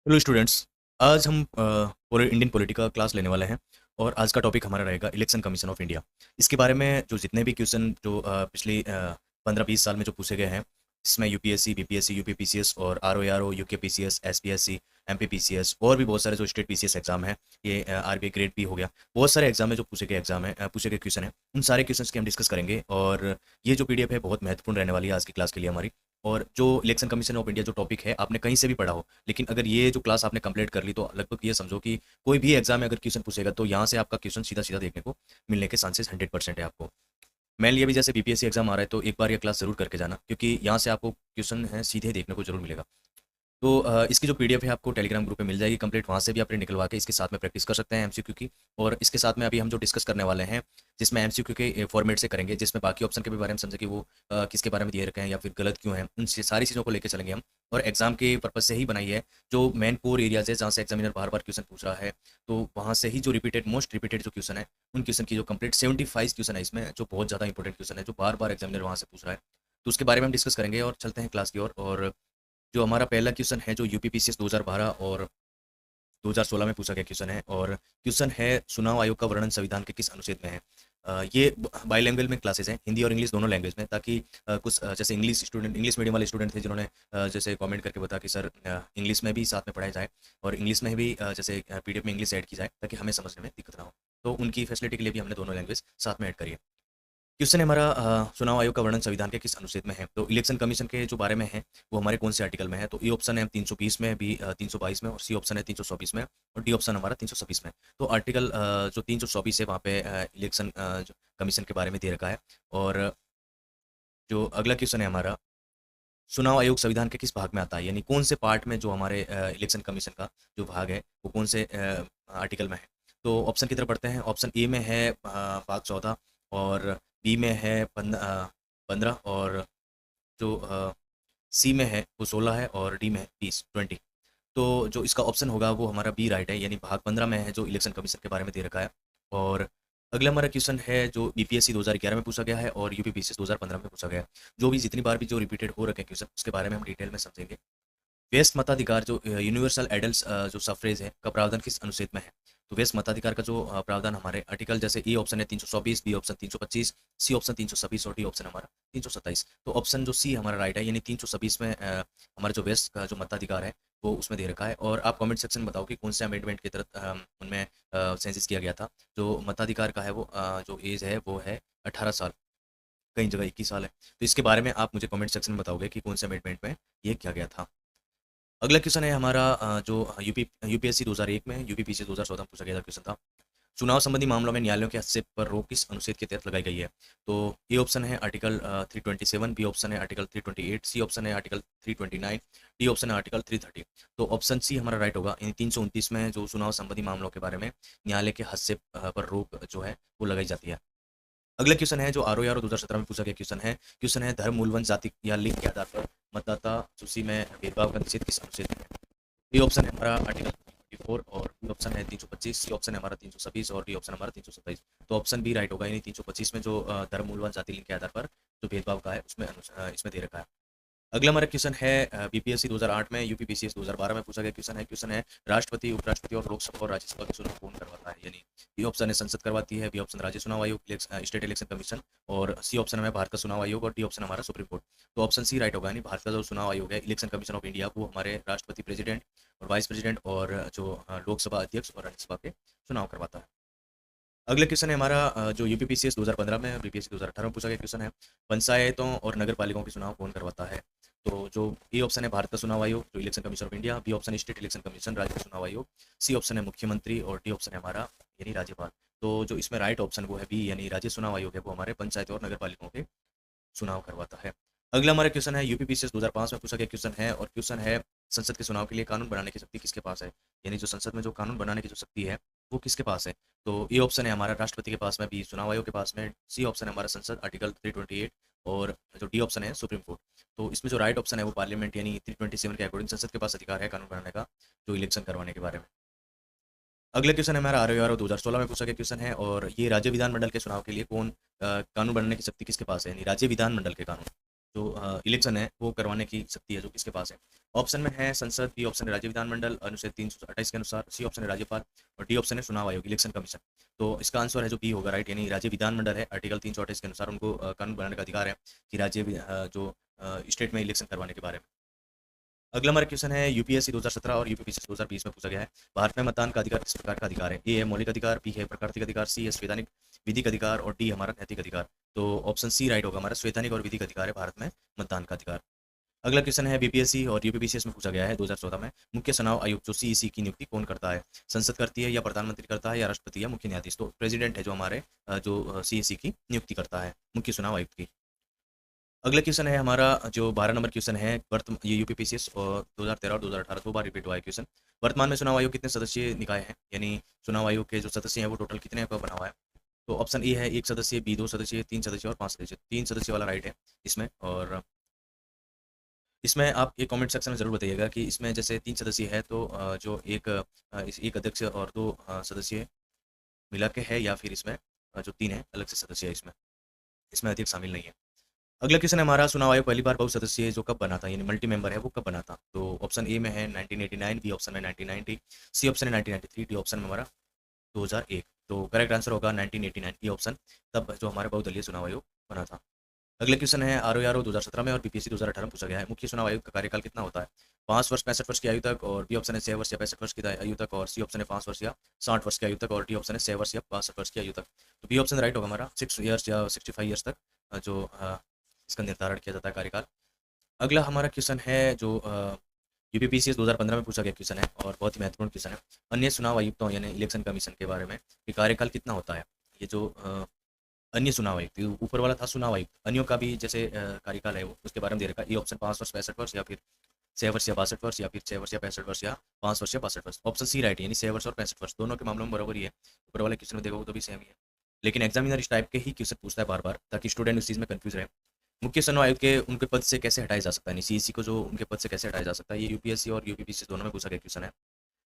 Hello students. आज हम पूरे इंडियन पॉलिटिका क्लास लेने वाले हैं और आज का टॉपिक हमारा रहेगा इलेक्शन कमीशन ऑफ इंडिया। इसके बारे में जो जितने भी क्वेश्चन जो पिछली 15-20 साल में जो पूछे गए हैं, इसमें यूपीएससी, बीपीएससी, यूपीपीसीएस और आरओआरओ, यूकेपीसीएस, एसपीएससी, एमपीपीसीएस और भी बहुत सारे जो स्टेट पीसीएस एग्जाम है, ये आरबीआई ग्रेड भी हो गया। बहुत सारे एग्जाम है जो पूछे गए एग्जाम है, पूछे गए क्वेश्चन है। उन सारे क्वेश्चंस की हम डिस्कस करेंगे और ये जो पीडीएफ है बहुत महत्वपूर्ण रहने वाली है आज की क्लास के लिए हमारी। और जो इलेक्शन कमीशन ऑफ इंडिया जो टॉपिक है आपने कहीं से भी पढ़ा हो, लेकिन अगर ये जो क्लास आपने कंप्लीट कर ली तो लगभग ये समझो कि कोई भी एग्जाम में अगर क्वेश्चन पूछेगा तो यहाँ से आपका क्वेश्चन सीधा सीधा देखने को मिलने के चांसेस 100% है आपको। मेन लिए भी जैसे बीपीएससी एग्जाम आ रहा है तो एक बार ये क्लास जरूर करके जाना, क्योंकि यहाँ से आपको क्वेश्चन है सीधे देखने को जरूर मिलेगा। तो इसकी जो पीडीएफ है आपको टेलीग्राम ग्रुप पे मिल जाएगी कंप्लीट, वहाँ से भी आप प्रिंट निकलवा के इसके साथ में प्रैक्टिस कर सकते हैं एमसीक्यू की। और इसके साथ में अभी हम जो डिस्कस करने वाले हैं, जिसमें एमसीक्यू के फॉर्मेट से करेंगे, जिसमें बाकी ऑप्शन के भी बारे में समझे कि वो किसके बारे में दिए रखे हैं या फिर गलत क्यों हैं, उन सारी चीज़ों को लेकर चलेंगे हम। और एग्जाम के पर्पज से ही बनाई है, जो मेन कोर एरियाज है जहाँ से एग्जामिनर बार बार क्वेश्चन पूछ रहा है, तो वहाँ से ही जो रिपीटेड मोस्ट रिपीटेड जो क्वेश्चन है, उन क्वेश्चन की जो कंप्लीट 75 क्वेश्चन है इसमें, जो बहुत ज़्यादा इंपॉर्टेंट क्वेश्चन है, जो बार बार एग्जामिनर वहाँ से पूछ रहा है, तो उसके बारे में हम डिस्कस करेंगे। और चलते हैं क्लास की ओर। और जो हमारा पहला क्वेश्चन है जो यूपीपीसीएस 2012 और 2016 में पूछा गया क्वेश्चन है, और क्वेश्चन है चुनाव आयोग का वर्णन संविधान के किस अनुच्छेद में है। ये बाईलैंग्वेज में क्लासेस हैं, हिंदी और इंग्लिश दोनों लैंग्वेज में, ताकि कुछ जैसे इंग्लिश मीडियम वाले स्टूडेंट थे जिन्होंने जैसे कमेंट करके बताया कि सर इंग्लिश में भी साथ में पढ़ाया जाए और इंग्लिश में भी जैसे पीडीएफ में इंग्लिश ऐड की जाए ताकि हमें समझने में दिक्कत ना हो, तो उनकी फैसिलिटी के लिए भी हमने दोनों लैंग्वेज साथ में ऐड करी है। क्वेश्चन है हमारा चुनाव आयोग का वर्णन संविधान के किस अनुच्छेद में है। तो इलेक्शन कमीशन के जो बारे में है वो हमारे कौन से आर्टिकल में है, तो ए ऑप्शन है 320 में, बी 322 में और सी ऑप्शन है 324 में और डी ऑप्शन हमारा 326 में। तो आर्टिकल जो 324 है वहाँ पे इलेक्शन कमीशन के बारे में दे रखा है। और जो अगला क्वेश्चन है हमारा, चुनाव आयोग संविधान के किस भाग में आता है, यानी कौन से पार्ट में जो हमारे इलेक्शन कमीशन का जो भाग है वो कौन से आर्टिकल में है। तो ऑप्शन की तरफ बढ़ते हैं। ऑप्शन ए में है भाग 14, और बी में है 15, और जो सी में है वो 16 है, और डी में है 20। तो जो इसका ऑप्शन होगा वो हमारा बी राइट है, यानी भाग 15 में है जो इलेक्शन कमीशन के बारे में दे रखा है। और अगला हमारा क्वेश्चन है जो बीपीएससी 2011 में पूछा गया है और यूपीपीसीएस 2015 में पूछा गया है। जो भी जितनी बार भी जो रिपीटेड हो रखे क्वेश्चन उसके बारे में हम डिटेल में समझेंगे। व्यस्त मताधिकार जो यूनिवर्सल एडल्ट जो सफरेज है का प्रावधान किस अनुच्छेद में है। तो व्यस्त मताधिकार का जो प्रावधान हमारे आर्टिकल जैसे ए ऑप्शन है 324, बी ऑप्शन 325, सी ऑप्शन 326 और डी ऑप्शन हमारा 327। तो ऑप्शन जो सी हमारा राइट है, यानी 326 में हमारा जो व्यस्त का जो मताधिकार है वो उसमें दे रखा है। और आप कमेंट सेक्शन में बताओ कि कौन से अमेंडमेंट के तहत उनमें सेंसिस किया गया था। जो मताधिकार का है वो जो एज है वो है 18 साल, कई जगह 21 साल है। तो इसके बारे में आप मुझे कमेंट सेक्शन में बताओगे कि कौन से अमेंडमेंट में ये किया गया था। अगला क्वेश्चन है हमारा जो यूपीएससी 2001 में, यूपीपीसी 2014 में पूछा गया था क्वेश्चन था, चुनाव संबंधी मामलों में न्यायालयों के हस्तक्षेप पर रोक किस अनुच्छेद के तहत लगाई गई है। तो ए ऑप्शन है आर्टिकल 327, बी ऑप्शन है आर्टिकल 328, सी ऑप्शन है आर्टिकल 329, डी ऑप्शन है आर्टिकल 330। तो ऑप्शन सी हमारा राइट होगा, इन 329 में जो चुनाव संबंधी मामलों के बारे में न्यायालय के हस्तक्षेप पर रोक जो है वो लगाई जाती है। अगला क्वेश्चन है जो आरओआर 2017 में पूछा गया क्वेश्चन है धर्म, मूल, वंश, जाति या लिंग के आधार पर मतदाता सूची में भेदभाव का निषेध किस अनुच्छेद में है। बी ऑप्शन है हमारा आर्टिकल 24, और बी ऑप्शन है 325, सी ऑप्शन है हमारा 326 और डी ऑप्शन हमारा 327। तो ऑप्शन बी राइट होगा, यानी 325 में जो धर्म, मूल, वंश, जाति, लिंग के आधार पर जो भेदभाव का है उसमें इसमें दे रखा है। अगला हमारा क्वेश्चन है बीपीएससी 2008 में, यूपीपीसीएस 2012 में पूछा गया क्वेश्चन है राष्ट्रपति, उपराष्ट्रपति और लोकसभा और राज्यसभा के चुनाव कौन करवाता है। यानी बी ऑप्शन है संसद करवाती है, बी ऑप्शन राज्य चुनाव आयोग, स्टेट इलेक्शन कमीशन, और सी ऑप्शन है भारत का चुनाव आयोग, और डी ऑप्शन हमारा सुप्रीम कोर्ट। तो ऑप्शन सी राइट होगा, यानी भारत का जो चुनाव आयोग है, इलेक्शन कमीशन ऑफ इंडिया, वो हमारे राष्ट्रपति, प्रेसिडेंट और वाइस प्रेसिडेंट और जो लोकसभा अध्यक्ष और राज्यसभा के चुनाव करवाता है। अगला क्वेश्चन है हमारा जो यूपीपीसीएस 2015 में, बीपीएससी 2018 में पूछा गया क्वेश्चन है पंचायतों और नगर पालिकाओं के चुनाव कौन करवाता है। तो जो ए ऑप्शन है भारत का चुनाव आयोग जो election commission of India, B option state election commission राज्य चुनाव आयोग, सी ऑप्शन है मुख्यमंत्री और डी ऑप्शन है हमारा यानी राज्यपाल। तो जो इसमें राइट ऑप्शन वो है बी, यानी राज्य चुनाव आयोग है वो हमारे पंचायत और नगर पालिकाओं के चुनाव करवाता है। अगला हमारा क्वेश्चन है यूपीपीसीएस 2005 में पूछा गया क्वेश्चन है, और क्वेश्चन है संसद के चुनाव के लिए कानून बनाने की शक्ति किसके पास है। यानी जो संसद में जो कानून बनाने की जो शक्ति है वो किसके पास है। तो ए ऑप्शन है हमारा राष्ट्रपति के पास में, बी चुनाव आयोग के पास में, सी ऑप्शन है हमारा संसद आर्टिकल 328, और जो डी ऑप्शन है सुप्रीम कोर्ट। तो इसमें जो राइट ऑप्शन है वो पार्लियामेंट, यानी 327 के अकॉर्डिंग संसद के पास अधिकार है कानून बनाने का, जो इलेक्शन करवाने के बारे में। अगला क्वेश्चन है हमारा आर 2016 में पूछा गया क्वेश्चन है, और ये राज्य विधानमंडल के चुनाव के लिए कौन कानून बनाने की शक्ति किसके पास है, यानी राज्य विधानमंडल के कानून जो इलेक्शन है वो करवाने की शक्ति है जो किसके पास है? ऑप्शन में है संसद, बी ऑप्शन है राज्य विधानमंडल अनुच्छेद 328 के अनुसार, सी ऑप्शन है राज्यपाल और डी ऑप्शन है चुनाव आयोग इलेक्शन कमीशन। तो इसका आंसर है जो बी होगा, राइट, यानी राज्य विधानमंडल है। आर्टिकल 328 के अनुसार उनको कानून बनाने का अधिकार है कि जो स्टेट में इलेक्शन करवाने के बारे में। अगला हमारा क्वेश्चन है यूपीएससी 2017 और यूपीपीएससी 2020 में पूछा गया है। भारत में मतदान का अधिकार किस प्रकार का अधिकार है? ए है मौलिक अधिकार, बी है प्राकृतिक अधिकार, सी है संवैधानिक विधिक अधिकार और डी हमारा नैतिक अधिकार। तो ऑप्शन सी राइट होगा, हमारा संवैधानिक और विधिक अधिकार है भारत में मतदान का अधिकार। अगला क्वेश्चन है बीपीएससी और यूपीपीसीएस में पूछा गया है 2014 में, मुख्य चुनाव आयुक्त जो सीईसी की नियुक्ति कौन करता है? संसद करती है या प्रधानमंत्री करता है या राष्ट्रपति या मुख्य न्यायाधीश? तो प्रेसिडेंट है जो हमारे जो सीईसी की नियुक्ति करता है मुख्य चुनाव आयुक्त की। अगला क्वेश्चन है हमारा जो 12 नंबर क्वेश्चन है, ये यूपीपीसीएस और 2013 और 2018 दो बार रिपीट हुआ है क्वेश्चन। वर्तमान में चुनाव आयोग कितने सदस्यीय निकाय है, यानी चुनाव आयोग के जो सदस्य हैं वो टोटल कितने का बना हुआ है? तो ऑप्शन ए है 1 सदस्य, बी 2 सदस्य, 3 सदस्य और 5 सदस्य। 3 सदस्य वाला राइट है इसमें। और इसमें आप ये कमेंट सेक्शन में ज़रूर बताइएगा कि इसमें जैसे 3 सदस्य है तो जो एक अध्यक्ष और 2 सदस्य मिला के है, या फिर इसमें जो 3 है अलग से सदस्य है, इसमें अध्यक्ष शामिल नहीं है। अगला क्वेश्चन है हमारा, चुनाव आयोग पहली बार बहुसदस्यीय जो कब बना था, यानी मल्टी मेंबर है वो कब बना था? तो ऑप्शन ए में है 1989, बी ऑप्शन है 1990, सी ऑप्शन है 1993, डी ऑप्शन में हमारा 2001। तो करेक्ट आंसर होगा 1989 बी ऑप्शन, तब जो हमारा बहुदलीय चुनाव आयोग बना था। अगले क्वेश्चन है आरओ 2017 में और बीपीएससी 2018 में पूछा गया है, मुख्य चुनाव आयुक्त का कार्यकाल कितना होता है? 5 वर्ष 65 वर्ष की आयु तक, और बी ऑप्शन है 6 वर्ष या 65 वर्ष की आयु तक, और सी ऑप्शन है 5 वर्ष या 60 वर्ष की आयु तक, और डी ऑप्शन है 6 वर्ष या 62 वर्ष की आयु तक। तो बी ऑप्शन राइट होगा हमारा 6 ईयर्स या 65 ईयर्स तक इसका निर्धारण किया जाता है कार्यकाल। अगला हमारा क्वेश्चन है जो यूपीपीसीएस 2015 में पूछा गया क्वेश्चन है और बहुत ही महत्वपूर्ण क्वेश्चन है, अन्य चुनाव आयुक्तों यानी इलेक्शन कमीशन के बारे में कि कार्यकाल कितना होता है? ये जो अन्य चुनाव आयुक्त, ऊपर वाला था चुनाव आयुक्त, अन्यों का भी जैसे कार्यकाल है वो उसके बारे में दे रखा है। ये ऑप्शन 5 वर्ष 65 वर्ष, या फिर 6 वर्ष या 62 वर्ष, या फिर 6 वर्ष या 65 वर्ष, या 5 वर्ष या 62 वर्ष। ऑप्शन सी राइट है, यानी 6 वर्ष और 65 वर्ष दोनों के मामलों में बराबर ही है। ऊपर वाले क्वेश्चन में देखोगे तो भी सेम ही है, लेकिन एग्जामिनर इस टाइप के ही क्वेश्चन पूछता है बार बार, ताकि स्टूडेंट उस चीज़ में कंफ्यूज रहे। मुख्य चुनाव आयुक्त के उनके पद से कैसे हटाया जा सकता है, सीईसी को जो उनके पद से कैसे हटाया जा सकता है, ये यूपीएससी और यूपीपीसी दोनों में पूछा गया क्वेश्चन है।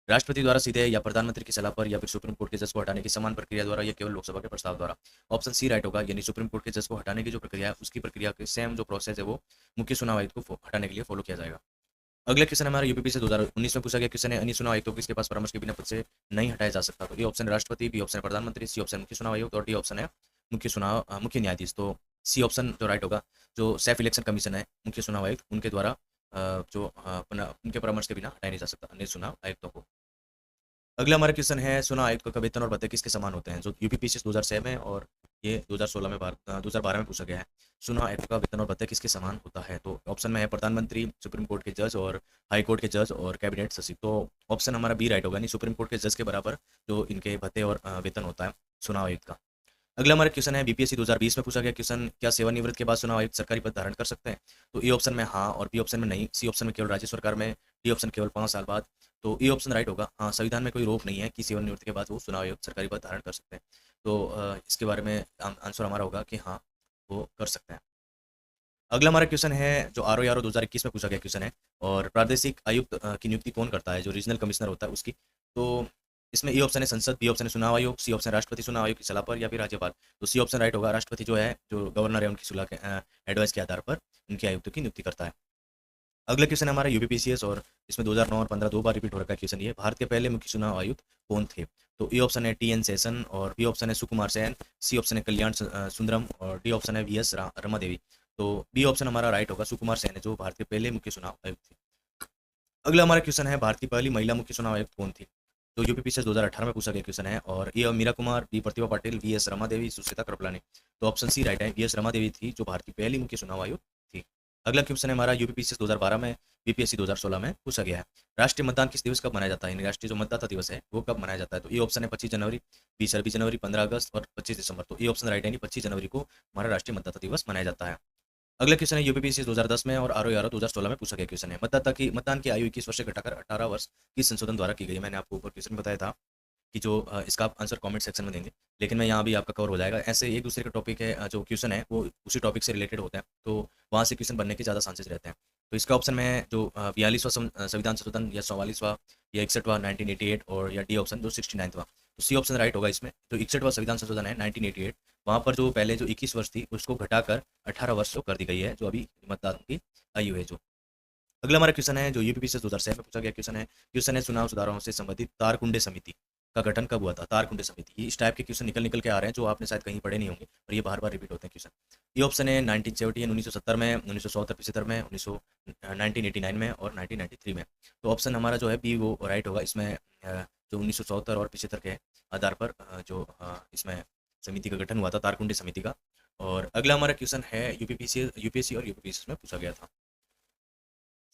राष्ट्रपति द्वारा सीधे या प्रधानमंत्री की सलाह पर या फिर सुप्रीम कोर्ट के जज को हटाने की समान प्रक्रिया द्वारा या केवल लोकसभा के प्रस्ताव द्वारा? ऑप्शन सी राइट होगा, यानी सुप्रीम कोर्ट के जज को हटाने की जो प्रक्रिया है उसकी प्रक्रिया के सेम जो प्रोसेस है वो मुख्य चुनाव आयुक्त को हटाने के लिए फॉलो किया जाएगा। अगला क्वेश्चन हमारा यूपीपी से 2019 में पूछा गया क्वेश्चन है, अन्य चुनाव आयुक्तों को इसके पास परामर्श के बिना पद से नहीं हटाया जा सकता? तो ये ऑप्शन है राष्ट्रपति, बी ऑप्शन है प्रधानमंत्री, सी ऑप्शन मुख्य चुनाव आयुक्त और डी ऑप्शन है मुख्य न्यायाधीश। तो सी ऑप्शन जो राइट होगा, जो सेल्फ इलेक्शन कमीशन है मुख्य चुनाव आयुक्त उनके द्वारा उनके परामर्श के बिना हटाया नहीं जा सकता अन्य चुनाव आयुक्तों को। अगला हमारा क्वेश्चन है, चुनाव आयुक्त का वेतन और भत्ते किसके समान होते हैं? जो यूपीपीसी 2006 में और ये 2016 में 2012 में पूछा गया है, चुनाव आयुक्त का वेतन और भत्ते किसके समान होता है? तो ऑप्शन में है प्रधानमंत्री, सुप्रीम कोर्ट के जज और हाई कोर्ट के जज और कैबिनेट सचिव। तो ऑप्शन हमारा बी राइट होगा, नहीं सुप्रीम कोर्ट के जज के बराबर जो इनके भत्ते और वेतन होता है चुनाव आयुक्त का। अगला हमारा क्वेश्चन है बीपीएससी 2020 में पूछा गया क्वेश्चन, क्या सेवानिवृत्त के बाद चुनाव आयुक्त सरकारी पद धारण कर सकते हैं? तो ए ऑप्शन में हाँ, और बी ऑप्शन में नहीं, सी ऑप्शन में केवल राज्य सरकार में, डी ऑप्शन केवल 5 साल बाद। तो ए ऑप्शन राइट होगा, हाँ, संविधान में कोई रोक नहीं है कि सेवानिवृत्ति के बाद वो चुनाव आयुक्त सरकारी पद धारण कर सकते हैं। तो इसके बारे में आंसर हमारा होगा कि हाँ, वो कर सकते हैं। अगला हमारा क्वेश्चन है जो आरओ 2021 में पूछा गया क्वेश्चन है, और प्रादेशिक आयुक्त की नियुक्ति कौन करता है? जो रीजनल कमिश्नर होता है उसकी। तो इसमें ए ऑप्शन है संसद, बी ऑप्शन है चुनाव आयोग, सी ऑप्शन राष्ट्रपति चुनाव आयोग की सलाह पर, या फिर राज्यपाल। तो सी ऑप्शन राइट होगा, राष्ट्रपति जो है जो गवर्नर है उनकी सलाह के एडवाइस के आधार पर उनके आयुक्तों की नियुक्ति करता है। अगला क्वेश्चन है हमारा यूपीपीसीएस और इसमें 2009 और 15 दो बार रिपीट हो रखा है क्वेश्चन ये, भारत के पहले मुख्य चुनाव आयुक्त कौन थे? तो ए ऑप्शन है टी.एन. शेषन, और बी ऑप्शन है सुकुमार सेन, सी ऑप्शन है कल्याण सुंदरम, और डी ऑप्शन है वी.एस. रमा देवी। तो बी ऑप्शन हमारा राइट होगा, सुकुमार सेन है जो भारत के पहले मुख्य चुनाव आयुक्त थे। अगला हमारा क्वेश्चन है, भारत की पहली महिला मुख्य चुनाव आयुक्त कौन थी? तो यूपीपीसीएस 2018 में पूछा गया क्वेश्चन है, और ए मीरा कुमार, बी प्रतिभा पाटिल, वी.एस. रमा देवी, सुश्रिता कृपलानी। तो ऑप्शन सी राइट है, वी.एस. रमा देवी थी जो भारत की पहली मुख्य चुनाव आयुक्त थी। अगला क्वेश्चन है हमारा यूपीपीसीएस 2012 में, बीपीएससी 2016 में पूछा गया है, राष्ट्रीय मतदान किस दिवस कब मनाया जाता है? यानी राष्ट्रीय जो मतदाता दिवस है वो कब मनाया जाता है? तो ये ऑप्शन है 25 जनवरी, बी 26 जनवरी, 15 अगस्त और 25 दिसंबर। तो ये ऑप्शन राइट है, 25 जनवरी को हमारा राष्ट्रीय मतदाता दिवस मनाया जाता है। अगला क्वेश्चन है यूपीपीसी 2010 में और आरओ 2016 में पूछा गया क्वेश्चन है, मतदान की आयु 21 वर्ष से घटाकर 18 वर्ष की संशोधन द्वारा की गई। मैंने आपको ऊपर क्वेश्चन बताया था कि जो इसका आप आंसर कमेंट सेक्शन में देंगे, लेकिन मैं यहाँ भी आपका कवर हो जाएगा। ऐसे एक दूसरे का टॉपिक है, जो क्वेश्चन है वो उसी टॉपिक से रिलेटेड होता है, तो वहाँ से क्वेश्चन बनने के ज़्यादा चांसेस रहते हैं। तो इसका ऑप्शन में है जो 42वां संविधान संशोधन, या 44वां, या 61वां 1988, और या डी ऑप्शन जो 69वां। तो सी ऑप्शन राइट होगा इसमें। जो 61वां संविधान संशोधन है 1988, वहाँ पर जो पहले जो 21 वर्ष थी उसको घटाकर 18 वर्ष जो कर दी गई है, जो अभी मतदान की आयु है जो। अगला हमारा क्वेश्चन है जो यूपीपी से 2006 में पूछा गया क्वेश्चन है चुनाव सुधारों से संबंधित तारकुंडे समिति का गठन कब हुआ था। तारकुंडे समिति, ये इस टाइप के क्वेश्चन निकल निकल के आ रहे हैं जो आपने शायद कहीं पढ़े नहीं होंगे और ये बार बार रिपीट होते हैं क्वेश्चन। ये ऑप्शन है 1970 1970 में, 1970 में, 1989 में और 1993 में। तो ऑप्शन हमारा जो है बी वो राइट होगा इसमें। जो 1970 और 75 के आधार पर इसमें समिति का गठन हुआ था, तारकुंडे समिति का। और अगला हमारा क्वेश्चन है यूपीएससी और यूपीपीएससी में पूछा गया था,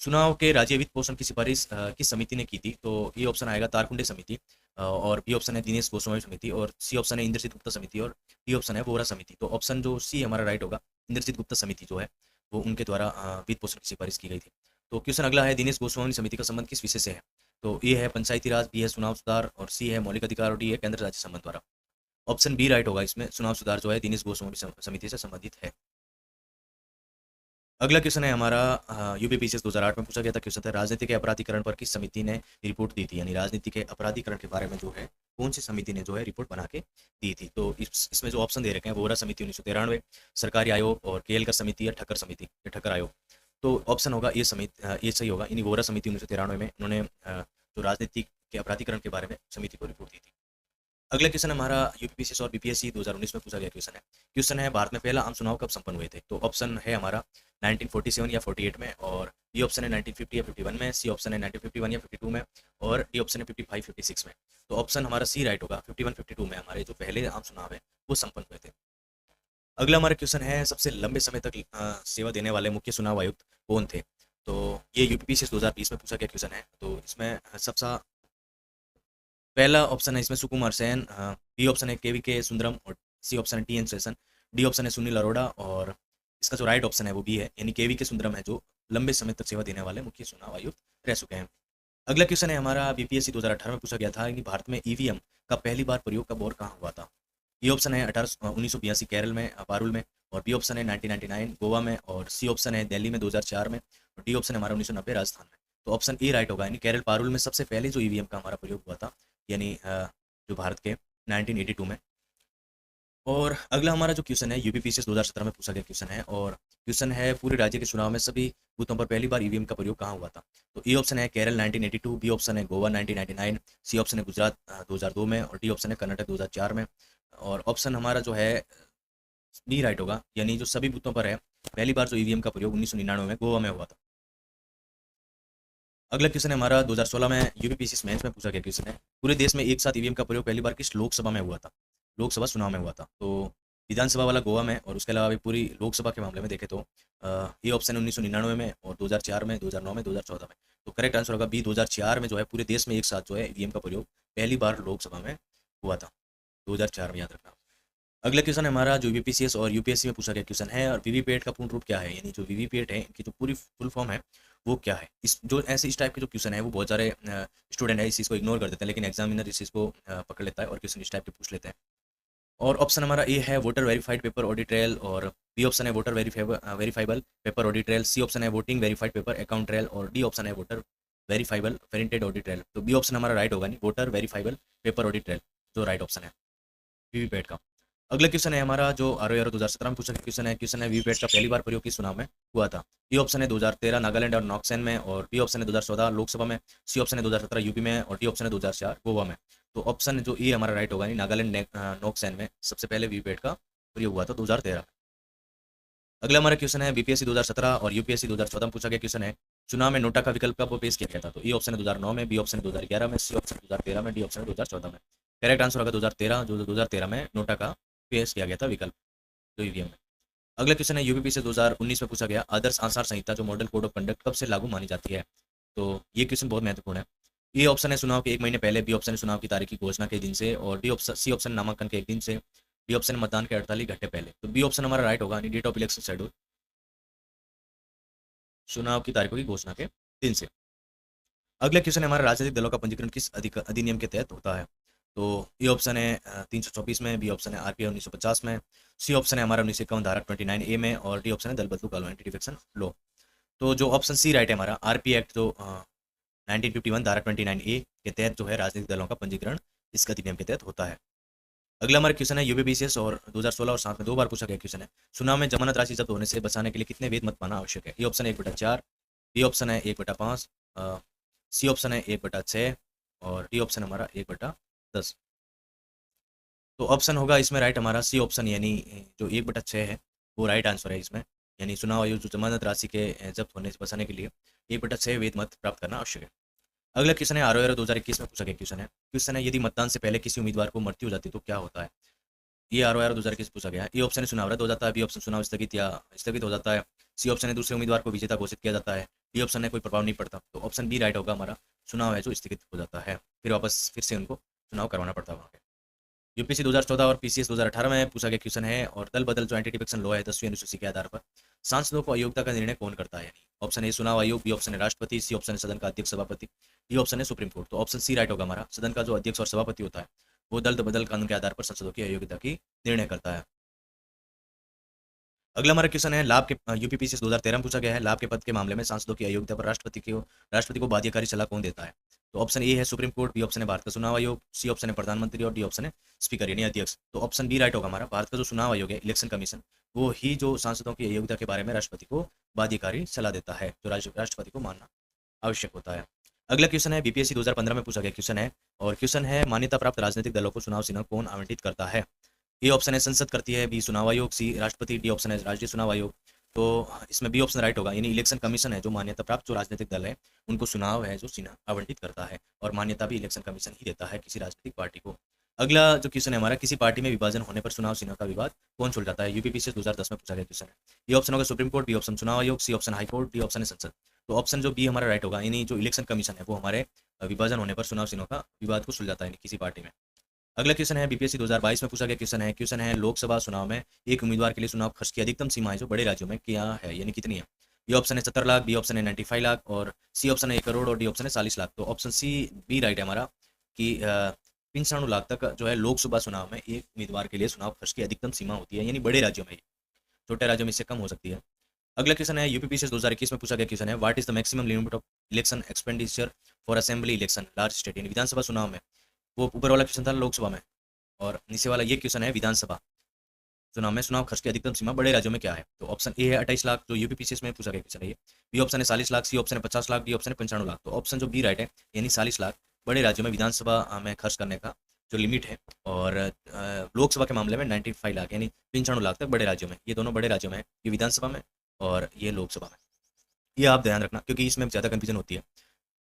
चुनाव के राज्य वित्त पोषण की सिफारिश किस समिति ने की थी। तो ये ऑप्शन आएगा तारकुंडे समिति, और बी ऑप्शन है दिनेश गोस्वामी समिति, और सी ऑप्शन है इंद्रजीत गुप्ता समिति, और डी ऑप्शन है वोरा समिति। तो ऑप्शन जो सी हमारा राइट होगा, इंद्रजीत गुप्ता समिति जो है वो उनके द्वारा वित्त पोषण की सिफारिश की गई थी। तो क्वेश्चन अगला है दिनेश गोस्वामी समिति का संबंध किस विषय से है। तो ए है पंचायती राज, बी है चुनाव सुधार, और सी है मौलिक अधिकार, और डी है केंद्र राज्य संबंध द्वारा। ऑप्शन बी राइट होगा इसमें, चुनाव सुधार जो है दिनेश गोस्वामी समिति से संबंधित है। अगला क्वेश्चन है हमारा यूपीपीसीएस 2008 में पूछा गया था क्वेश्चन था, राजनीति के अपराधीकरण पर किस समिति ने रिपोर्ट दी थी। यानी राजनीति के अपराधीकरण के बारे में जो है कौन सी समिति ने जो है रिपोर्ट बना के दी थी। तो इसमें जो ऑप्शन दे रखे हैं, वोरा समिति 1993, सरकारी आयोग, और केएलकर समिति या ठक्कर समिति या ठक्कर आयोग। तो ऑप्शन होगा ये समिति, ये सही होगा। यानी वोरा समिति 1993 में उन्होंने जो राजनीति के अपराधीकरण के बारे में समिति को रिपोर्ट दी थी। अगला क्वेश्चन हमारा यूपीपीसीएस और बीपीएससी 2019 में पूछा गया क्वेश्चन है भारत में पहला आम चुनाव कब संपन्न हुए थे। तो ऑप्शन है हमारा 1947 या 48 में, और बी ऑप्शन है 1950 या 51 में, सी ऑप्शन है 1951 या 52 में, और डी ऑप्शन है 55 56 में। तो ऑप्शन हमारा सी राइट होगा, 51 52 में हमारे जो पहले आम चुनाव है वो संपन्न हुए थे। अगला हमारा क्वेश्चन है सबसे लंबे समय तक सेवा देने वाले मुख्य चुनाव आयुक्त कौन थे। तो ये यूपीपीसीएस 2020 में पूछा गया क्वेश्चन है। तो इसमें सबसे पहला ऑप्शन है इसमें सुकुमार सेन, बी ऑप्शन है केवीके सुंदरम, और सी ऑप्शन है टीएन शेषन, डी ऑप्शन है सुनील अरोड़ा, और इसका जो राइट ऑप्शन है वो बी है, यानी केवीके सुंदरम है जो लंबे समय तक सेवा देने वाले मुख्य चुनाव आयुक्त रह चुके हैं। अगला क्वेश्चन है हमारा बीपीएससी 2018 में पूछा गया था कि भारत में ईवीएम का पहली बार प्रयोग कब और कहाँ हुआ था। ये ऑप्शन है 1982 केरल में, पारुल में, और बी ऑप्शन है 1999 गोवा में, और सी ऑप्शन है दिल्ली में 2004 में, और डी ऑप्शन है हमारा 1990 राजस्थान में। तो ऑप्शन ए राइट होगा, यानी केरल पारुल में सबसे पहले जो ईवीएम का हमारा प्रयोग हुआ था, यानी जो भारत के 1982 में। और अगला हमारा जो क्वेश्चन है यूपीपीसीएस 2017 में पूछा गया क्वेश्चन है, और क्वेश्चन है पूरे राज्य के चुनाव में सभी बूथों पर पहली बार ईवीएम का प्रयोग कहाँ हुआ था। तो ए ऑप्शन है केरल 1982, बी ऑप्शन है गोवा 1999, सी ऑप्शन है गुजरात 2002 में, और डी ऑप्शन है कर्नाटक 2004 में। और ऑप्शन हमारा जो है बी राइट होगा, यानी जो सभी बूथों पर है पहली बार जो ईवीएम का प्रयोग 1999 में गोवा में हुआ था। अगला क्वेश्चन है हमारा 2016 में यूपीपीसीएस मेंस में पूछा गया क्वेश्चन है, पूरे देश में एक साथ ईवीएम का प्रयोग पहली बार किस लोकसभा में हुआ था, लोकसभा चुनाव में हुआ था। तो विधानसभा वाला गोवा में, और उसके अलावा भी पूरी लोकसभा के मामले में देखें तो ये ऑप्शन है 1999 में, और 2004 में, 2009 में, 2014 में। तो करेक्ट आंसर होगा बी 2004 में जो है पूरे देश में एक साथ जो है ईवीएम का प्रयोग पहली बार लोकसभा में हुआ था, 2004 में, याद रखना। अगला क्वेश्चन हमारा जो यूपीसीएस और यूपीएससी में पूछा गया क्वेश्चन है, और वीवीपैट का पूर्ण रूप क्या है, यानी जो वीवीपैट है इनकी जो पूरी फुल फॉर्म है वो क्या है। इस टाइप के जो क्वेश्चन है वो बहुत सारे स्टूडेंट है इस चीज़ को इग्नोर कर देते हैं, लेकिन एग्जामिनर इस चीज़ को पकड़ लेता है और क्वेश्चन इस टाइप के पूछ लेते हैं। और ऑप्शन हमारा ए है voter verified paper audit trial, और बी ऑप्शन है voter verifiable paper audit trial, C option है voting verified paper account trial, और डी ऑप्शन है voter verifiable printed audit trial. तो बी ऑप्शन हमारा राइट होगा, नहीं voter verifiable paper audit trial जो राइट ऑप्शन है वीवीपैट का। अगला क्वेश्चन है हमारा जो आर 2017 में पूछा क्वेश्चन है वीवीपैट का पहली बार प्रयोग किस चुनाव में हुआ था। ए ऑप्शन है 2013 नागालैंड और नॉक्सैन में, और बी ऑप्शन है 2014 लोकसभा में, सी ऑप्शन है 2017 यूपी में, और डी ऑप्शन है 2004 गोवा में। तो ऑप्शन जो ए हमारा राइट होगा, नहीं नागालैंड नॉक्सैन में सबसे पहले वीवीपैट का प्रयोग हुआ था 2013। अगला हमारा क्वेश्चन है बीपीएससी 2017 और यूपीएससी 2014 में पूछा गया क्वेश्चन है चुनाव में नोटा का विकल्प कब पेश किया गया था। तो ए ऑप्शन है 2009 में, बी ऑप्शन है 2011 में, सी ऑप्शन 2013 में, डी ऑप्शन है 2014 में। करेक्ट आंसर होगा 2013, जो 2013 में नोटा का पेश किया गया था विकल्प जो ईवीएम में। अगला क्वेश्चन है यूपीपी से 2019 में पूछा गया आदर्श आचार संहिता जो मॉडल कोड ऑफ कंडक्ट कब से लागू मानी जाती है। तो ये क्वेश्चन बहुत महत्वपूर्ण है। ए ऑप्शन है चुनाव के 1 महीने पहले, बी ऑप्शन है चुनाव की तारीख की घोषणा के दिन से, और सी ऑप्शन नामांकन के 1 दिन से, डी ऑप्शन मतदान के 48 घंटे पहले। तो बी ऑप्शन हमारा राइट होगा, डेट ऑफ इलेक्शन शेड्यूल चुनाव की तारीखों की घोषणा के दिन से। अगला क्वेश्चन है हमारा राजनीतिक दलों का पंजीकरण किस अधिनियम के तहत होता है। तो ए ऑप्शन है 324 में, बी ऑप्शन है आरपीआई 1950 में, सी ऑप्शन है हमारा 1951 धारा 29A में, और डी ऑप्शन है दल बदलू कानून एंटी डिफेक्शन लॉ। तो जो ऑप्शन सी राइट है हमारा आरपी एक्ट जो 1951 धारा 29A के तहत जो है राजनीतिक दलों का पंजीकरण इस अधिनियम के तहत होता है। अगला हमारा क्वेश्चन है यूपीपीसीएस और 2016 और 7 में 2 बार पूछा गया क्वेश्चन है, चुनाव में जमानत राशि जब्त होने से बचाने के लिए कितने वेद मत पाना आवश्यक है? ये ऑप्शन है 1/4, बी ऑप्शन है 1/5, सी ऑप्शन है 1/6 और डी ऑप्शन हमारा 1/10। तो ऑप्शन होगा इसमें राइट हमारा सी ऑप्शन, यानी जो 1/6 है वो राइट आंसर है इसमें। यानी चुनाव आयोग जो जमानत राशि के जब्त होने से बचाने के लिए 1/6 वेद मत प्राप्त करना आवश्यक है। अगला क्वेश्चन है आरओआर 2021 में पूछा गया क्वेश्चन है यदि मतदान से पहले किसी उम्मीदवार को मृत्यु हो जाती है तो क्या होता है? ये आरओआर 2021 पूछा गया है। ए ऑप्शन है चुनाव रद्द हो जाता है, बी ऑप्शन चुनाव स्थगित या स्थगित हो जाता है, सी ऑप्शन है दूसरे उम्मीदवार को विजेता घोषित किया जाता है, डी ऑप्शन है कोई प्रभाव नहीं पड़ता। तो ऑप्शन बी राइट होगा हमारा, चुनाव है जो स्थगित हो जाता है, फिर से उनको चुनाव करवाना पड़ता है वहाँ पे। यूपीएससी 2014 और पीसीएस 2018 में पूछा गया क्वेश्चन है और दल बदल जो एंटी डिफेक्शन लॉ है 10वीं अनुसूची के आधार पर सांसदों को अयोग्यता का निर्णय कौन करता है? यानी ऑप्शन ए चुनाव आयोग, बी ऑप्शन है राष्ट्रपति, सी ऑप्शन है सदन का अध्यक्ष सभापति, डी ऑप्शन है सुप्रीम कोर्ट। तो ऑप्शन सी राइट होगा हमारा, सदन का जो अध्यक्ष और सभापति होता है वो दल बदल कानून के आधार पर सांसदों की अयोग्यता की निर्णय करता है। अगला हमारा क्वेश्चन है लाभ के यूपीपीसीएस 2013 में पूछा गया है, लाभ के पद के मामले में सांसदों की अयोग्यता पर राष्ट्रपति को बाध्यकारी सलाह कौन देता है? तो ऑप्शन ए है सुप्रीम कोर्ट, बी ऑप्शन है भारत का चुनाव आयोग, सी ऑप्शन है प्रधानमंत्री और डी ऑप्शन है स्पीकर यानी अध्यक्ष। तो ऑप्शन बी राइट होगा हमारा, भारत का जो चुनाव आयोग है इलेक्शन कमीशन वो ही जो सांसदों की अयोग्यता के बारे में राष्ट्रपति को बाध्यकारी सलाह देता है, जो राष्ट्रपति को मानना आवश्यक होता है। अगला क्वेश्चन है बीपीएससी 2015 में पूछा गया क्वेश्चन है और क्वेश्चन है मान्यता प्राप्त राजनीतिक दलों को चुनाव चिन्ह कौन आवंटित करता है? ए ऑप्शन है संसद करती है, बी चुनाव आयोग, सी राष्ट्रपति, डी ऑप्शन है राष्ट्रीय चुनाव आयोग। तो इसमें बी ऑप्शन राइट होगा, यानी इलेक्शन कमीशन है जो मान्यता प्राप्त जो राजनीतिक दल है उनको चुनाव है जो चिन्ह आवंटित करता है और मान्यता भी इलेक्शन कमीशन ही देता है किसी राजनीतिक पार्टी को। अगला जो क्वेश्चन है हमारा, किसी पार्टी में विभाजन होने पर चुनाव चिन्ह का विवाद कौन सुलझाता है? यूपीपीसीएस 2010 में पूछा गया क्वेश्चन है। ये ऑप्शन होगा सुप्रीम कोर्ट, बी ऑप्शन चुनाव आयोग, C option high court, D option है संसद। तो ऑप्शन जो बी हमारा राइट होगा, यानी जो इलेक्शन कमीशन है वो हमारे विभाजन होने पर चुनाव चिन्हों का विवाद को सुलझाता है किसी पार्टी में। अगला क्वेश्चन है बीपीएससी 2022 में पूछा गया क्वेश्चन है लोकसभा चुनाव में एक उम्मीदवार के लिए चुनाव खर्च की अधिकतम सीमा है जो बड़े राज्यों में क्या है, यानी कितनी है? ये ऑप्शन है 70 लाख, बी ऑप्शन है 95 लाख और सी ऑप्शन है 1 करोड़ और डी ऑप्शन है 40 लाख। तो ऑप्शन सी बी राइट है हमारा कि 95 लाख तक जो है लोकसभा चुनाव में एक उम्मीदवार के लिए चुनाव खर्च की अधिकतम सीमा होती है, यानी बड़े राज्यों में, छोटे राज्यों में इससे कम हो सकती है। अगला क्वेश्चन है यूपीपीसीएस 2021 में पूछा गया क्वेश्चन है what is the maximum limit of election expenditure for assembly election large state, यानी विधानसभा चुनाव में। वो ऊपर वाला क्वेश्चन था लोकसभा में और नीचे वाला ये क्वेश्चन है विधानसभा चुनाव में चुनाव खर्च की अधिकतम सीमा बड़े राज्यों में क्या है? तो ऑप्शन ए है 28 लाख जो यूपीपीसीएस में पूछा गया क्वेश्चन है ये, बी ऑप्शन है 40 लाख, सी ऑप्शन है 50 लाख, डी ऑप्शन है 95 लाख। तो ऑप्शन जो बी राइट है, यानी 40 लाख बड़े राज्यों में विधानसभा में खर्च करने का जो लिमिट है और लोकसभा के मामले में 95 लाख यानी 95 लाख तक बड़े राज्यों में, ये दोनों बड़े राज्यों में, ये विधानसभा में और ये लोकसभा में। ये आप ध्यान रखना क्योंकि इसमें ज़्यादा कन्फ्यूजन होती है।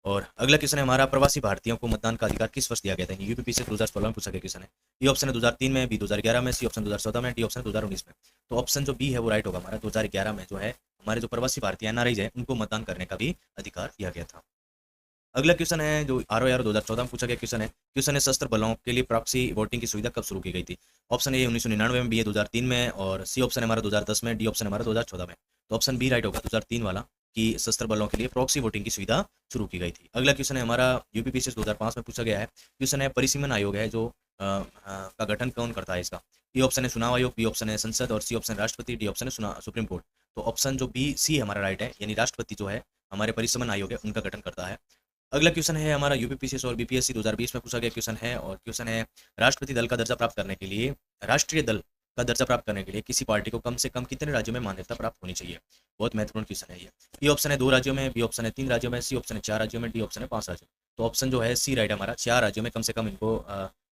और अगला क्वेश्चन है हमारा प्रवासी भारतीयों को मतदान का अधिकार किस वर्ष दिया गया था? यूपीपी से 2016 में पूछा गया क्वेश्चन है। ये ऑप्शन है 2003 में, बी 2011 में, सी ऑप्शन 2014 में, डी ऑप्शन 2019 में। तो ऑप्शन जो बी है वो राइट होगा हमारा, 2011 में जो है हमारे जो प्रवासी भारतीय एनआरआईज है उनको मतदान करने का भी अधिकार दिया गया था। अगला क्वेश्चन है जो आरओआर 2014 में पूछा गया क्वेश्चन है सशस्त्र बलों के लिए प्रॉक्सी वोटिंग की सुविधा कब शुरू की गई थी? ऑप्शन ए 1999 में, बी 2003 में और सी ऑप्शन हमारा 2010 में, डी ऑप्शन हमारा 2014 में। तो ऑप्शन बी राइट होगा 2003 वाला कि सशस्त्र बलों के लिए प्रॉक्सी वोटिंग की सुविधा शुरू की गई थी। अगला क्वेश्चन है हमारा यूपीपीसीएस 2005 में पूछा गया है क्वेश्चन है परिसीमन आयोग है जो का गठन कौन करता है इसका? ए ऑप्शन है चुनाव आयोग, बी ऑप्शन है संसद और सी ऑप्शन राष्ट्रपति, डी ऑप्शन है सुप्रीम कोर्ट। तो ऑप्शन जो बी सी हमारा राइट है, यानी राष्ट्रपति जो है हमारे परिसीमन आयोग है उनका गठन करता है। अगला क्वेश्चन है हमारा यूपीपीसीएस और बीपीएससी 2020 में पूछा गया क्वेश्चन है और क्वेश्चन है राष्ट्रपति दल का दर्जा प्राप्त करने के लिए, राष्ट्रीय दल का दर्जा प्राप्त करने के लिए किसी पार्टी को कम से कम कितने राज्यों में मान्यता प्राप्त होनी चाहिए? बहुत महत्वपूर्ण क्वेश्चन है ये। ए ऑप्शन है 2 राज्यों में, बी ऑप्शन है 3 राज्यों में, सी ऑप्शन है 4 राज्यों में, डी ऑप्शन है 5 राज्यों में। तो ऑप्शन जो है सी राइट हमारा, 4 राज्यों में कम से कम इनको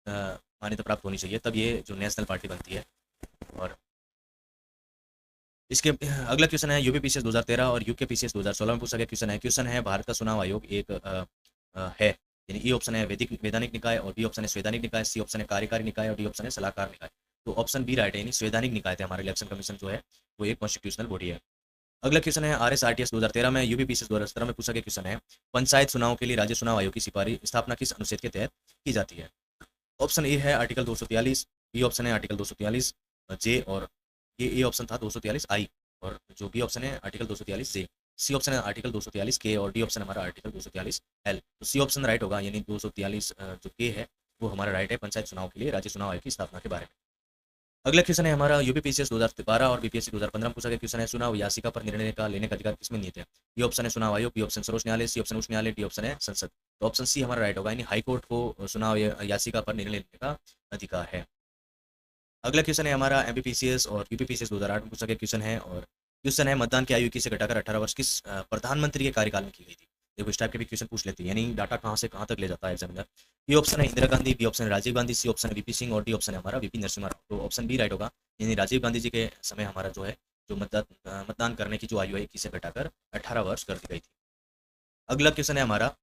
मान्यता प्राप्त होनी चाहिए, तब ये जो नेशनल पार्टी बनती है। और इसके अगला क्वेश्चन है यूपीपीसीएस 2013 और यूकेपीसीएस 2016 में पूछा गया क्वेश्चन है भारत का चुनाव आयोग एक है, यानी ए ऑप्शन है वैधानिक निकाय और बी ऑप्शन है संवैधानिक निकाय, सी ऑप्शन है कार्यकारी निकाय और डी ऑप्शन है सलाहकार निकाय। तो ऑप्शन बी राइट है, यानी संवैधानिक निकाय थे हमारे इलेक्शन कमीशन जो है वो एक कॉन्स्टिट्यूशनल बॉडी है। अगला क्वेश्चन है आरएसआरटीएस 2013 में, यूपीपीसीएस 2017 में पूछा गया क्वेश्चन है पंचायत चुनाव के लिए राज्य चुनाव आयोग की स्थापना किस अनुच्छेद के तहत की जाती है? ऑप्शन ए है आर्टिकल 243, बी ऑप्शन है आर्टिकल 243 जे और ये ए ऑप्शन था 243 आई और जो बी ऑप्शन है आर्टिकल 243 जे, सी ऑप्शन है आर्टिकल 243 के और डी ऑप्शन हमारा आर्टिकल 243 एल। तो सी ऑप्शन राइट होगा, यानी 243 जो के है वो हमारा राइट है पंचायत चुनाव के लिए राज्य चुनाव आयोग की स्थापना के बारे में। अगला क्वेश्चन है हमारा यूपीपीसीएस 2012 और बीपीएससी 2015 में पूछा गया क्वेश्चन है चुनाव याचिका पर निर्णय का लेने का अधिकार किसमें निहित है? ये ऑप्शन है चुनाव आयोग, बी ऑप्शन सर्वोच्च न्यायालय, सी ऑप्शन उच्च न्यायालय, डी ऑप्शन है संसद। तो ऑप्शन सी हमारा राइट होगा, यानी हाई कोर्ट को चुनाव याचिका पर निर्णय लेने का अधिकार है। अगला क्वेश्चन है हमारा एमपीपीसीएस और यूपीपीसीएस 2008 में पूछा गया क्वेश्चन है, और क्वेश्चन है मतदान की आयु 21 से घटाकर 18 वर्ष किस प्रधानमंत्री के कार्यकाल में की गई थी। देखो इस टाइप के भी क्वेश्चन पूछ लेते हैं, यानी डाटा कहाँ से कहाँ तक ले जाता है एग्जामिनर। ये ऑप्शन है इंदिरा गांधी, बी ऑप्शन है राजीव गांधी, सी ऑप्शन है वीपी सिंह और डी ऑप्शन है हमारा वीपी नरसिम्हा राव। तो ऑप्शन बी राइट होगा, यानी राजीव गांधी जी के समय हमारा जो है जो मतदान करने की जो आयु है 21 से घटाकर 18 वर्ष कर दी गई थी। अगला क्वेश्चन है हमारा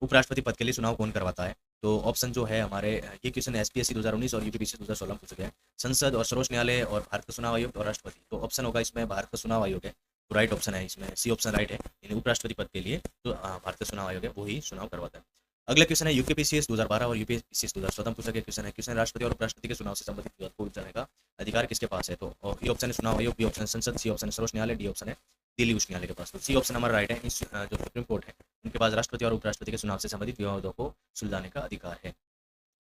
उपराष्ट्रपति पद के लिए चुनाव कौन करवाता है। तो ऑप्शन जो है हमारे ये क्वेश्चन एसपीएससी 2019 और यूपीपीएससी 2016 में पूछा गया है, संसद और सर्वोच्च न्यायालय और भारत का चुनाव आयोग और राष्ट्रपति। तो ऑप्शन होगा इसमें भारत का चुनाव आयोग है, तो राइट ऑप्शन है इसमें सी ऑप्शन राइट है, यानी उपराष्ट्रपति पद के लिए जो भारत का चुनाव आयोग है वो ही चुनाव करवाता है। अगला क्वेश्चन है यूकेपीसीएस 2012 और यूपीएससी 2014 में पूछा गया क्वेश्चन है, क्वेश्चन राष्ट्रपति और उपराष्ट्रपति के चुनाव से संबंधित विवाद को उलझाने का अधिकार किसके पास है। तो ये ऑप्शन है चुनाव आयोग, बी ऑप्शन संसद, सी ऑप्शन सर्वोच्च न्यायालय, डी ऑप्शन है दिल्ली उच्च न्यायालय के पास। तो सी ऑप्शन हमारा राइट है, इस जो सुप्रीम कोर्ट है उनके पास राष्ट्रपति और उपराष्ट्रपति के चुनाव से संबंधित विवादों को सुलझाने का अधिकार है।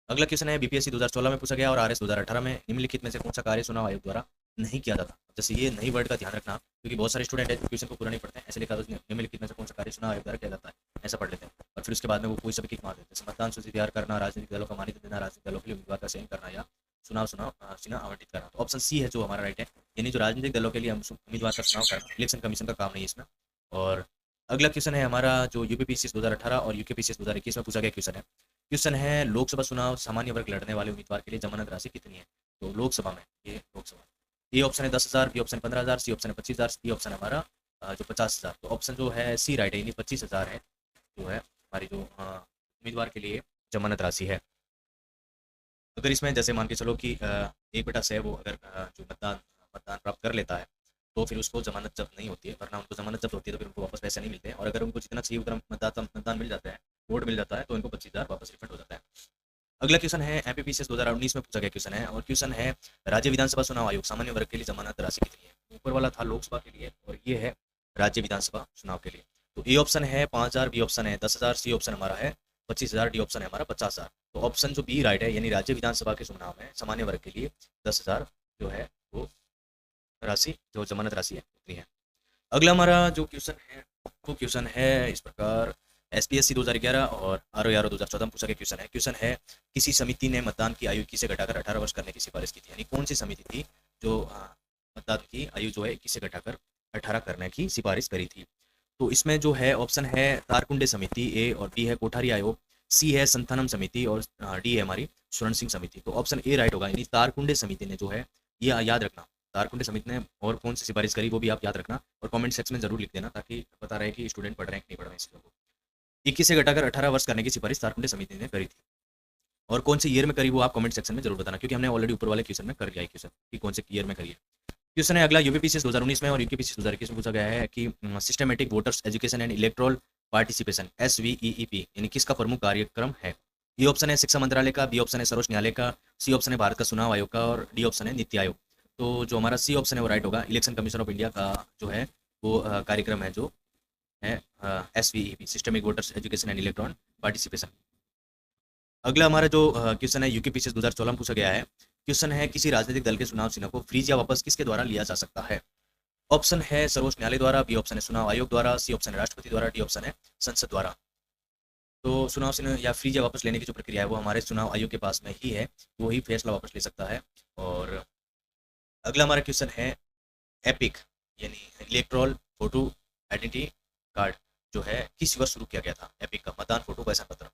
अगला क्वेश्चन है बीपीएससी 2016 में पूछा गया और आरएस 2018 में निम्नलिखित में से कौन सा कार्य चुनाव आयोग द्वारा नहीं किया जाता। जैसे ये नई वर्ड का ध्यान रखना, क्योंकि बहुत सारे स्टूडेंट है क्वेश्चन को पूरा नहीं पढ़ते हैं, ऐसे लिखा निम्नलिखित में से कौन सा कार्य चुनाव आयोग द्वारा किया जाता है, ऐसा पढ़ लेते हैं और फिर उसके बाद में वो कोई सभी किक मार देते हैं। मतदान सूची तैयार करना, राजनीतिक दलों का मान्यता देना, राजनीतिक दलों के लिए उम्मीदवार का चयन करना या चुनाव चिन्ह आवंटित करना। तो ऑप्शन सी है जो हमारा राइट है, यानी जो राजनीतिक दलों के लिए उम्मीदवार का चुनाव करना इलेक्शन कमीशन का काम नहीं है इसमें। और अगला क्वेश्चन है हमारा जो यूपीपीसीएस 2018 और यूकेपीसीएस 2021 में पूछा गया क्वेश्चन है लोकसभा चुनाव सामान्य वर्ग लड़ने वाले उम्मीदवार के लिए जमानत राशि कितनी है। तो लोकसभा में ये लोकसभा ए ऑप्शन है 10,000, बी ऑप्शन 15,000, सी ऑप्शन है 25,000, डी ऑप्शन हमारा जो 50,000। तो ऑप्शन जो है सी राइट है, यानी 25,000 है जो है हमारी जो उम्मीदवार के लिए जमानत राशि है। अगर इसमें जैसे मान के चलो कि 1/6 है वो अगर जो मतदान प्राप्त कर लेता है तो फिर उसको जमानत जब्त नहीं होती है, वरना उनको जमानत जब्त होती है तो फिर उनको वापस पैसे नहीं मिलते हैं। और अगर उनको जितना चाहिए उतना मतदान मिल जाता है, वोट मिल जाता है, तो इनको 25,000 वापस रिफंड हो जाता है। अगला क्वेश्चन है एमपीपीसीएस 2019 में पूछा गया क्वेश्चन है, और क्वेश्चन है राज्य विधानसभा चुनाव आयोग सामान्य वर्ग के लिए जमानत राशि कितनी है। ऊपर वाला था लोकसभा के लिए और ये है राज्य विधानसभा चुनाव के लिए। तो ए ऑप्शन है 5,000, बी ऑप्शन है 10,000, सी ऑप्शन हमारा है 25,000, डी ऑप्शन है हमारा 50,000। तो ऑप्शन जो बी राइट है, यानी राज्य विधानसभा के चुनाव में सामान्य वर्ग के लिए 10,000 जो है वो राशि जो जमानत राशि है उतनी है। अगला हमारा जो क्वेश्चन है वो क्वेश्चन है इस प्रकार एसपीएससी 2011 और आरओ 2014 में पूछा गया क्वेश्चन है किसी समिति ने मतदान की आयु 21 से घटाकर 18 वर्ष करने की सिफारिश की थी। यानी कौन सी समिति थी जो मतदान की आयु जो है 21 से घटाकर 18 करने की सिफारिश करी थी। तो इसमें जो है ऑप्शन है तारकुंडे समिति ए, और बी है कोठारी आयोग, सी है संथानम समिति और डी है हमारी स्वर्ण सिंह समिति। तो ऑप्शन ए राइट होगा, यानी तारकुंडे समिति ने जो है ये याद रखना, तारकुंडे समिति ने और कौन सी सिफारिश करी वो भी आप याद रखना और कमेंट सेक्शन में जरूर लिख देना ताकि पता रहे कि स्टूडेंट पढ़ रहे हैं कि नहीं पढ़ रहे हैं। इस चीज़ों को 21 से घटाकर 18 वर्ष करने की सिफारिश तारकुंडे समिति ने करी थी, और कौन से ईयर में करी वो आप कमेंट सेक्शन में जरूर बताना, क्योंकि हमने ऑलरेडी ऊपर वाले क्वेश्चन में कर लिया है क्वेश्चन कि कौन से ईयर में करी है। क्वेश्चन है अगला यूपीपीसीएस 2019 में और यूपीपीसीएस 2021 में पूछा गया है कि systematic voters education and electoral participation SVEEP यानी किसका प्रमुख कार्यक्रम है। ये ऑप्शन है शिक्षा मंत्रालय का, बी ऑप्शन है सर्वोच्च न्यायालय का, सी ऑप्शन है भारत का चुनाव आयोग का और डी ऑप्शन है नीति आयोग। तो जो हमारा सी ऑप्शन है वो राइट होगा, इलेक्शन कमीशन ऑफ इंडिया का जो है वो कार्यक्रम है जो है SVEP systemic voters education and electron participation. अगला हमारा जो क्वेश्चन है यूकेपीसीएस 2014 में पूछा गया है क्वेश्चन है किसी राजनीतिक दल के चुनाव चिन्ह को फ्रीज या वापस किसके द्वारा लिया जा सकता है। ऑप्शन है सर्वोच्च न्यायालय द्वारा, बी ऑप्शन है चुनाव आयोग द्वारा, सी ऑप्शन है राष्ट्रपति द्वारा, डी ऑप्शन है संसद द्वारा। तो चुनाव चिन्ह या फ्रीज या वापस लेने की जो प्रक्रिया है वो हमारे चुनाव आयोग के पास में ही है, वो ही फैसला वापस ले सकता है। और अगला हमारा क्वेश्चन है एपिक यानी इलेक्ट्रॉल फोटो आइडेंटिटी कार्ड जो है किस वर्ष शुरू किया गया था। एपिक का मतदान फोटो पहचान पत्र।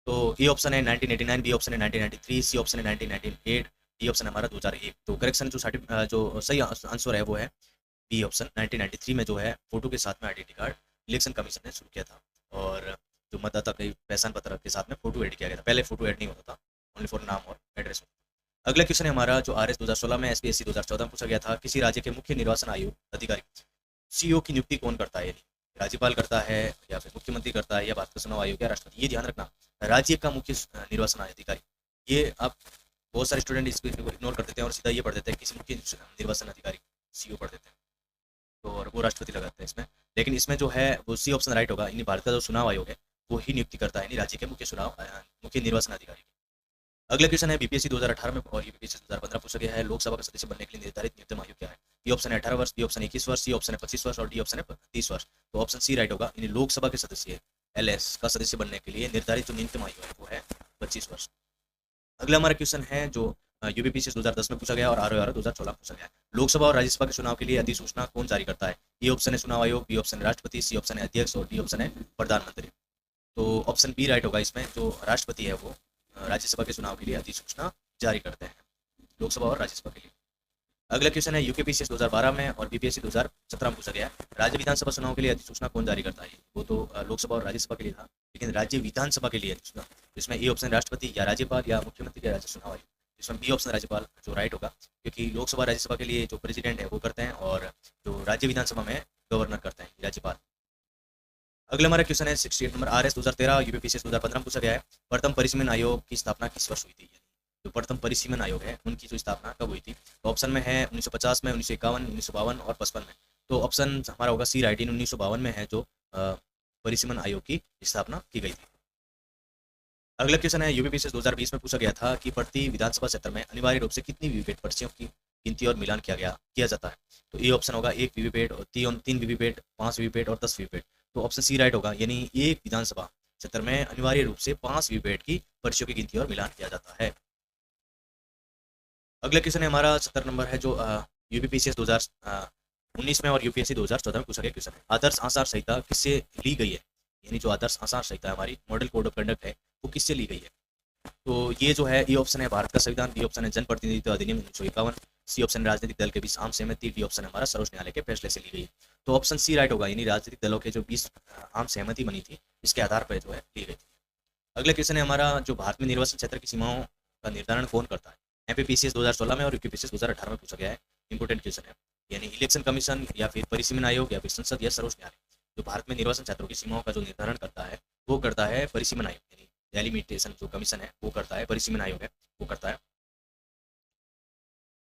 तो ए ऑप्शन है 1989, बी ऑप्शन है 1993, सी ऑप्शन है 1998, डी ऑप्शन हमारा 2001। तो करेक्शन जो सही आंसर है वो है बी ऑप्शन 1993 में जो है फोटो के साथ में आइडेंटिटी कार्ड इलेक्शन कमीशन ने शुरू किया था, और जो मतदाता के पहचान पत्र के साथ में फोटो ऐड किया गया था। पहले फोटो ऐड नहीं होता था, ओनली फॉर नाम और एड्रेस। अगला क्वेश्चन है हमारा जो आरएस 2016 में एसपीएससी 2014 में पूछा गया था किसी राज्य के मुख्य निर्वाचन आयोग अधिकारी सीईओ की नियुक्ति कौन करता है। राज्यपाल करता है या फिर मुख्यमंत्री करता है या भारत का चुनाव आयोग या राष्ट्रपति। ये ध्यान रखना, राज्य का मुख्य निर्वाचन अधिकारी। ये आप बहुत सारे स्टूडेंट इसको इग्नोर कर देते हैं और सीधा ये पढ़ देते हैं किसी मुख्य निर्वाचन अधिकारी सीईओ पढ़ देते हैं, तो और वो राष्ट्रपति लगाते हैं इसमें। लेकिन इसमें जो है वो सी ऑप्शन राइट होगा, यानी भारत का जो चुनाव आयोग है वो ही नियुक्ति करता है, यानी राज्य के मुख्य निर्वाचन अधिकारी। अगला क्वेश्चन है बीपीएससी 2018 में और यूपीएससी 2015 पूछा गया है लोकसभा का सदस्य बनने के लिए निर्धारित न्यूनतम आयु क्या है। बी ऑप्शन है 18 वर्ष, बी ऑप्शन 21 वर्ष, सी ऑप्शन है 25 वर्ष और डी ऑप्शन है 30 वर्ष। तो ऑप्शन सी राइट होगा, यानी लोकसभा के सदस्य LS का सदस्य बनने के लिए निर्धारित जो न्यूनतम आयु है वो है 25 वर्ष। अगला हमारा क्वेश्चन है जो यूपीपीसी 2010 में पूछा गया और आरओआर 2016 में पूछा गया है। लोकसभा और राज्यसभा के चुनाव के लिए अधिसूचना कौन जारी करता है? ए ऑप्शन है चुनाव आयोग, बी ऑप्शन है राष्ट्रपति, सी ऑप्शन है अध्यक्ष और डी ऑप्शन है प्रधानमंत्री। तो ऑप्शन बी राइट होगा इसमें, जो राष्ट्रपति है वो राज्यसभा के चुनाव के लिए अधिसूचना जारी करते हैं, लोकसभा और राज्यसभा के लिए। अगला क्वेश्चन है यूकेपीसी 2012 में और बीपीएससी 2017 में पूछा गया है। राज्य विधानसभा चुनाव के लिए अधिसूचना कौन जारी करता है? वो तो लोकसभा और राज्यसभा के लिए था, लेकिन राज्य विधानसभा के लिए अधिसूचना, इसमें ए ऑप्शन राष्ट्रपति या राज्यपाल या मुख्यमंत्री या राज्य चुनाव आयोग, इसमें बी ऑप्शन राज्यपाल जो राइट होगा, क्योंकि लोकसभा राज्यसभा के लिए जो प्रेसिडेंट है वो करते हैं और जो राज्य विधानसभा में गवर्नर करते हैं राज्यपाल। अगला हमारा क्वेश्चन है 68 नंबर, RS 2013 यूपीपीसी 2015 में पूछा गया है। प्रथम परिसीमन आयोग की स्थापना किस वर्ष हुई थी? जो प्रथम परिसीमन आयोग है उनकी जो स्थापना कब हुई थी? तो ऑप्शन में है 1950 में, 1951, 1952 और 55 में। तो ऑप्शन हमारा होगा सी राइट, इन 1952 में है जो परिसीमन आयोग की स्थापना की गई थी। अगला क्वेश्चन है यूपीपीसी 2020 में पूछा गया था कि प्रति विधानसभा क्षेत्र में अनिवार्य रूप से कितनी वीवीपैट पर्चियों की गिनती और मिलान किया जाता है? तो ए ऑप्शन होगा 1 वीवीपैट और 3 वीवीपैट, 5 वीवीपैट और 10 वीवीपैट। तो ऑप्शन सी राइट होगा, यानी एक विधानसभा क्षेत्र में अनिवार्य रूप से 5 वीवीपैट की पर्चियों की गिनती और मिलान किया जाता है। अगला क्वेश्चन है हमारा 70 नंबर है जो यूपीपीसी 2019 में और यूपीएससी 2014 में पूछा गया क्वेश्चन है। आदर्श आचार संहिता किससे ली गई है? यानी जो आदर्श आचार संहिता हमारी मॉडल कोड ऑफ कंडक्ट है वो किससे ली गई है? तो ये जो है, ए ऑप्शन है भारत का संविधान, बी ऑप्शन है जनप्रतिनिधित्व अधिनियम 1951, सी ऑप्शन है राजनीतिक दल के बीच आम सहमति, डी ऑप्शन है हमारा सर्वोच्च न्यायालय के फैसले से ली गई है। तो ऑप्शन सी राइट होगा, यानी राजनीतिक दलों के जो बीच आम सहमति बनी थी इसके आधार पर जो है ली गई थी। अगला क्वेश्चन है हमारा जो भारत में निर्वाचन क्षेत्र की सीमाओं का निर्धारण कौन करता है? एमपीपीसीएस 2016 में और यूपीपीसीएस 2018 में पूछा गया है। इंपोर्टेंट क्वेश्चन है, यानी इलेक्शन कमीशन या फिर परिसीमन आयोग या फिर संसद या सर्वोच्च न्यायालय जो भारत में निर्वाचन क्षेत्रों की सीमाओं का जो निर्धारण करता है वो करता है परिसीमन आयोग, यानी डेलिमिटेशन जो कमीशन है वो करता है, परिसीमन आयोग है वो करता है।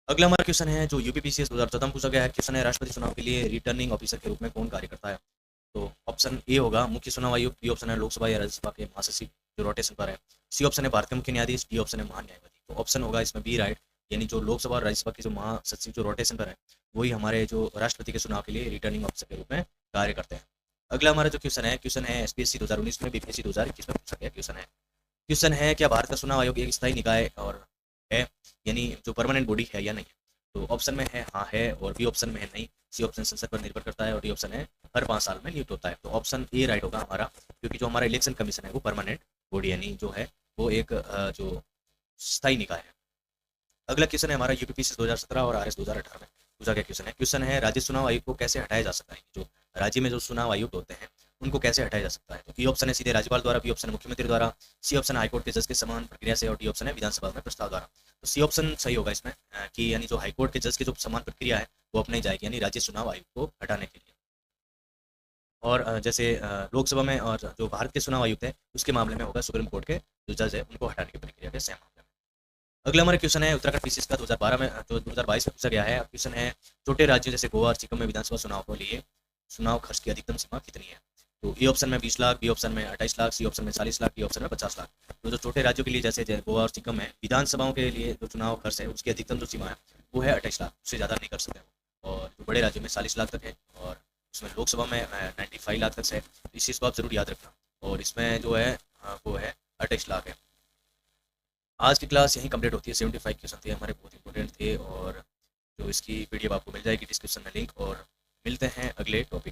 अगला हमारा क्वेश्चन है जो यूपीपीसीएस 2014 में पूछा गया है। क्वेश्चन है राष्ट्रपति चुनाव के लिए रिटर्निंग ऑफिसर के रूप में कौन कार्य करता है? तो ऑप्शन ए होगा मुख्य चुनाव आयुक्त, बी ऑप्शन है लोकसभा या राज्यसभा के महासचिव जो रोटेशन पर है, सी ऑप्शन है भारत के मुख्य न्यायाधीश, डी ऑप्शन है महान्यायवादी। तो ऑप्शन होगा इसमें बी राइट, यानी जो लोकसभा और राज्यसभा के जो महासचिव जो रोटेशन पर है वही हमारे जो राष्ट्रपति के चुनाव के लिए रिटर्निंग ऑफिसर के रूप में कार्य करते हैं। अगला हमारा जो क्वेश्चन है एसपीएससी 2019 में बीपीएससी 2021 में पूछा गया क्वेश्चन है क्या भारत का चुनाव आयोग एक स्थायी निकाय और है, यानी जो परमानेंट बॉडी है या नहीं? तो ऑप्शन में है हाँ है, और बी ऑप्शन में है नहीं, सी ऑप्शन संसद पर निर्भर करता है और डी ऑप्शन है हर 5 साल में नियुक्त होता है। तो ऑप्शन ए राइट होगा हमारा, क्योंकि जो हमारा इलेक्शन कमीशन है वो परमानेंट बॉडी यानी जो है वो एक जो स्थायी निकाय है। अगला क्वेश्चन है हमारा यूपीपीसी 2017 और आरएस 2018 में पूछा गया क्वेश्चन है राज्य चुनाव आयोग को कैसे हटाया जा सकता है? जो राज्य में जो चुनाव आयुक्त होते हैं उनको कैसे हटाया जा सकता है? तो बी ऑप्शन है सीधे राज्यपाल द्वारा, बी ऑप्शन है मुख्यमंत्री द्वारा, सी ऑप्शन है हाईकोर्ट के जज के समान प्रक्रिया से और डी ऑप्शन है विधानसभा में प्रस्ताव द्वारा। तो सी ऑप्शन सही होगा इसमें कि यानी जो हाईकोर्ट के जज की जो समान प्रक्रिया है वो अपनाई जाएगी, यानी राज्य चुनाव आयोग को हटाने के लिए। और जैसे लोकसभा में और जो भारत के चुनाव आयुक्त है उसके मामले में होगा सुप्रीम कोर्ट के जो जज है उनको हटाने की प्रक्रिया के सेम मामले में। अगला हमारा क्वेश्चन है उत्तराखंड पीसीएस का 2012 में जो 2022 में पूछा गया है। क्वेश्चन है छोटे राज्यों जैसे गोवा और सिक्किम में विधानसभा चुनाव के लिए चुनाव खर्च की अधिकतम सीमा कितनी है? तो ए ऑप्शन में 20 लाख, बी ऑप्शन में 28 लाख, सी ऑप्शन में 40 लाख, डी ऑप्शन में 50 लाख। तो जो छोटे राज्यों के लिए जैसे गोवा और सिक्किम में विधानसभाओं के लिए जो चुनाव खर्च है उसकी अधिकतम जो सीमा है वो है 28 लाख, उससे ज़्यादा नहीं कर सकते। और जो बड़े राज्यों में 40 लाख तक है और उसमें लोकसभा में 95 लाख तक है। तो इस चीज़ को आप जरूर याद रखना। और इसमें जो है वो है 28 लाख है। आज की क्लास यहीं कंप्लीट होती है। 75 क्वेश्चन थे हमारे, बहुत इंपॉर्टेंट थे और जो इसकी पीडीएफ आपको मिल जाएगी डिस्क्रिप्शन में लिंक। और मिलते हैं अगले टॉपिक।